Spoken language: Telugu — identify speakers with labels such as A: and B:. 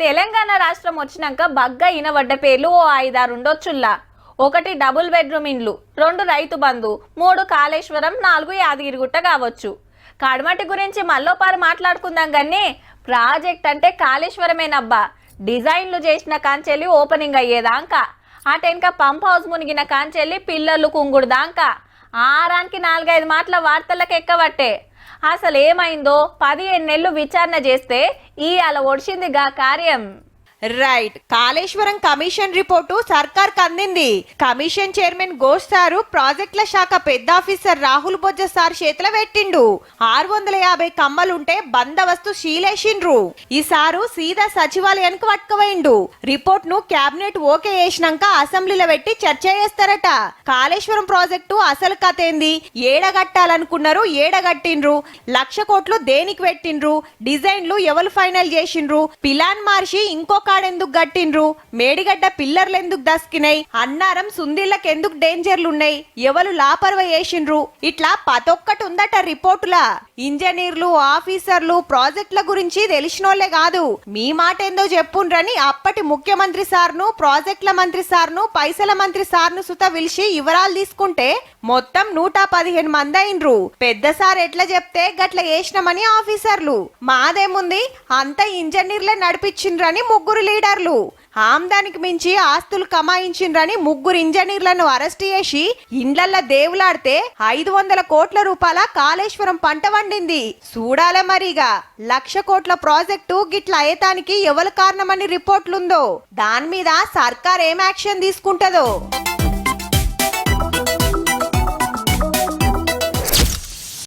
A: తెలంగాణ రాష్ట్రం వచ్చినాక బగ్గా ఇనబడ్డ పేర్లు ఓ 5-6 ఉండొచ్చుల్లా. 1 డబుల్ బెడ్రూమ్ ఇండ్లు, 2 రైతు బంధు, 3 కాళేశ్వరం, 4 యాదగిరిగుట్ట కావచ్చు. కడమటి గురించి మళ్ళోపారు మాట్లాడుకుందాం గానీ ప్రాజెక్ట్ అంటే కాళేశ్వరమేనబ్బా. డిజైన్లు చేసిన కాంచెల్లి ఓపెనింగ్ అయ్యేదాకా, అటెనక పంప్ హౌస్ మునిగిన కాంచెల్లి పిల్లర్లు కుంగుడుదాకా ఆరానికి 4-5 మాటల వార్తలకు ఎక్కబట్టే. అసలు ఏమైందో 15 నెలలు విచారణ చేస్తే ఇయాల ఒడిసిందిగా కార్యం.
B: రైట్, కాళేశ్వరం కమిషన్ రిపోర్టు సర్కార్ అందింది. కమిషన్ చైర్మన్ ఘోష్ సారు ప్రాజెక్టుల శాఖ పెద్ద ఆఫీసర్ రాహుల్ బొజ్జ సార్ చేతిలో పెట్టిండు. 650 కమ్మలుంటే బందవస్తు శీలేసిండ్రు. ఈ సారు సీదా సచివాలయానికి పట్టుకుపోయిండు. రిపోర్ట్ ను క్యాబినెట్ ఓకే చేసినాక అసెంబ్లీలో పెట్టి చర్చ చేస్తారట. కాళేశ్వరం ప్రాజెక్టు అసలు కథ ఏంది, ఏడగట్టాలనుకున్నారు, ఏడగట్టిండ్రు, 1,00,000 కోట్లు దేనికి పెట్టిండ్రు, డిజైన్లు ఎవరు ఫైనల్ చేసిండ్రు, పిలాన్ మార్చి ఇంకొక ఎందుకు గట్టిండ్రు, మేడిగడ్డ పిల్లర్లు ఎందుకు దస్కినాయి, అన్నారం సుందీళ్ళకి ఎందుకు డేంజర్లున్నాయి, ఎవరు లాపర్వ చేసిండ్రు, ఇట్లా పతొక్కటి ఉందట రిపోర్టులా. ఇంజనీర్లు, ఆఫీసర్లు ప్రాజెక్టుల గురించి తెలిసినోళ్లే కాదు, మీ మాట ఏందో చెప్పుండ్రని అప్పటి ముఖ్యమంత్రి సార్ను, ప్రాజెక్టుల మంత్రి సార్ను, పైసల మంత్రి సార్ను సుత పిలిచి వివరాలు తీసుకుంటే మొత్తం 115 మంది అయినరు. పెద్ద సార్ ఎట్లా చెప్తే గట్ల చేసినామని ఆఫీసర్లు, మాదేముంది అంత ఇంజనీర్లే నడిపించిండ్రని 3 లీడర్లు, ఆమ్దానికి మించి ఆస్తులు కమాయించిండ్రని 3 ఇంజనీర్లను అరెస్ట్ చేసి ఇండ్లల్ల దేవులాడితే 500 కోట్ల రూపాయల కాళేశ్వరం పంట వండింది. చూడాలే మరిగా 1,00,000 కోట్ల ప్రాజెక్టు గిట్ల అయ్యేతానికి ఎవరు కారణమని రిపోర్ట్లుందో దాని మీద సర్కార్ ఏం యాక్షన్ తీసుకుంటదో.